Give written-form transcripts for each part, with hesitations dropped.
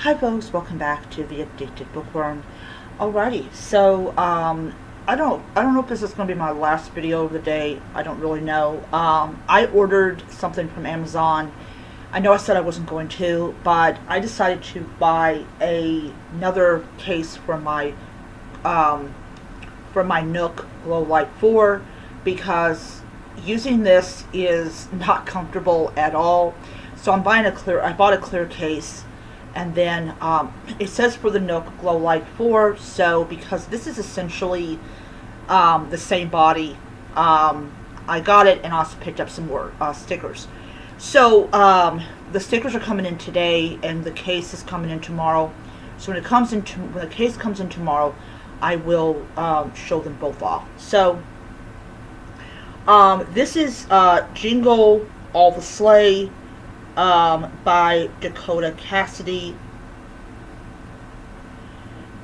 Hi folks, welcome back to the Addicted Bookworm. Alrighty, so I don't know if this is going to be my last video of the day. I don't really know. I ordered something from Amazon. I know I said I wasn't going to, but I decided to buy another case for my Nook Glow Light 4 because using this is not comfortable at all. So I bought a clear case. And then it says for the Nook Glow Light 4, so because this is essentially the same body, I got it and also picked up some more stickers. So the stickers are coming in today and the case is coming in tomorrow. So when the case comes in tomorrow, I will show them both off. So this is Jingle All the Sleigh. By Dakota Cassidy.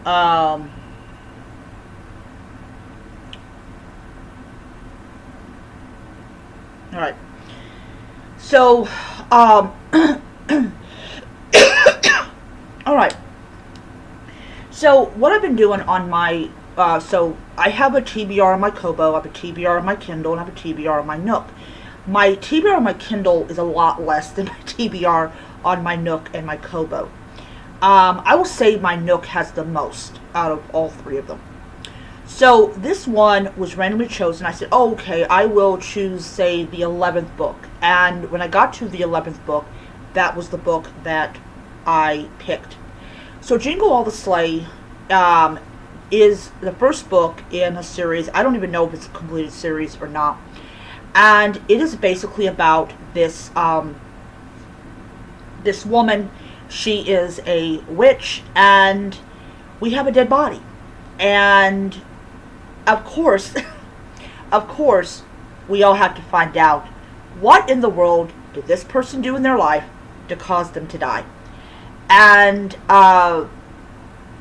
Alright. So, alright. So, what I've been doing on my, so I have a TBR on my Kobo, I have a TBR on my Kindle, and I have a TBR on my Nook. My TBR on my Kindle is a lot less than my TBR on my Nook and my Kobo. I will say my Nook has the most out of all three of them. So this one was randomly chosen. I said, oh, okay, I will choose, say, the 11th book. And when I got to the 11th book, that was the book that I picked. So Jingle All the Sleigh is the first book in a series. I don't even know if it's a completed series or not. And it is basically about this this woman. She is a witch, and we have a dead body. And of course, of course, we all have to find out what in the world did this person do in their life to cause them to die. And I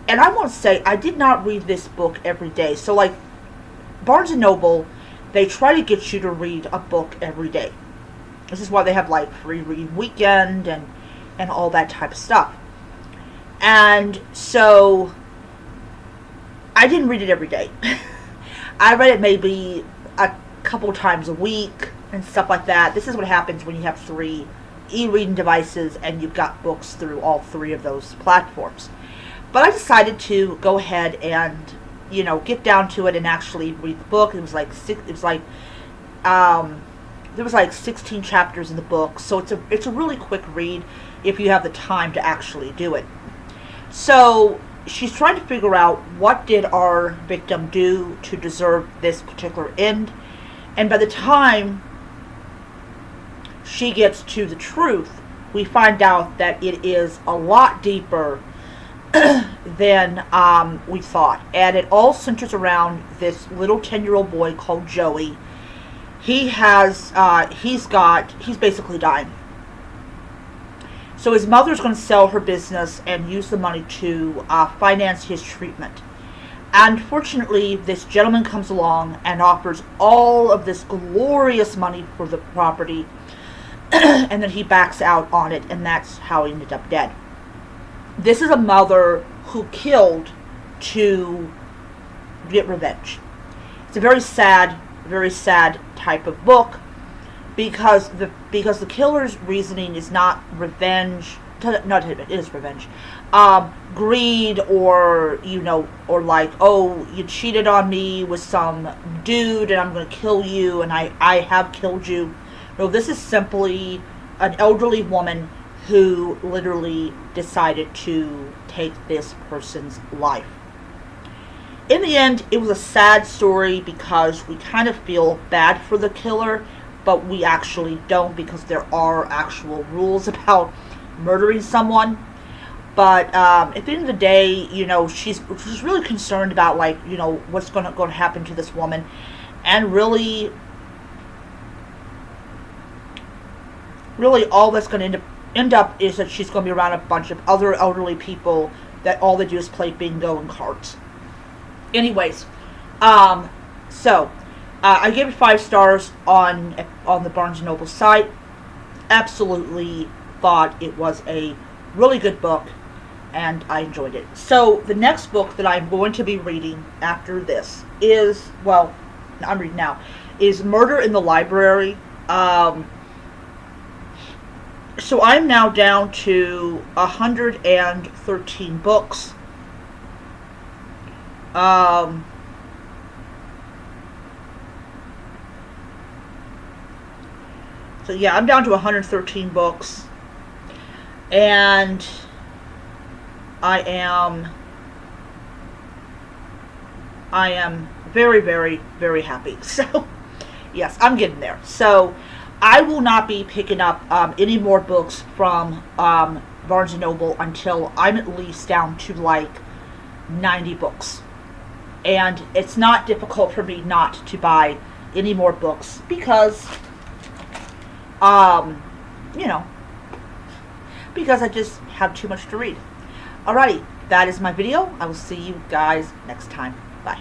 want to say I did not read this book every day. So like Barnes and Noble, they try to get you to read a book every day. This is why they have like free read weekend and all that type of stuff. And so I didn't read it every day. I read it maybe a couple times a week and stuff like that. This is what happens when you have 3 e-reading devices and you've got books through all 3 of those platforms. But I decided to go ahead and get down to it and actually read the book. There was like 16 chapters in the book, so it's a really quick read if you have the time to actually do it. So she's trying to figure out what did our victim do to deserve this particular end, and by the time she gets to the truth, we find out that it is a lot deeper than we thought. And it all centers around this little 10-year-old boy called Joey. He's basically dying. So his mother's going to sell her business and use the money to finance his treatment. And fortunately, this gentleman comes along and offers all of this glorious money for the property, and then he backs out on it, and that's how he ended up dead. This is a mother who killed to get revenge. It's a very sad type of book because the killer's reasoning is not revenge. It is revenge. Greed, or like, oh, you cheated on me with some dude and I'm going to kill you, and I have killed you. No, this is simply an elderly woman who literally decided to take this person's life. In the end, it was a sad story because we kind of feel bad for the killer, but we actually don't, because there are actual rules about murdering someone. But at the end of the day, she's really concerned about what's going to happen to this woman, and really all that's going to end up is that she's going to be around a bunch of other elderly people that all they do is play bingo and cards. Anyways, so I gave it 5 stars on the Barnes & Noble site. Absolutely thought it was a really good book. and I enjoyed it. So the next book that I'm going to be reading after this is, well, I'm reading now, is Murder in the Library. So I'm now down to 113 books. So yeah, I'm down to 113 books, and I am very, very, very happy. So yes, I'm getting there. So I will not be picking up any more books from Barnes & Noble until I'm at least down to like 90 books. And it's not difficult for me not to buy any more books because, you know, because I just have too much to read. Alrighty, that is my video. I will see you guys next time. Bye.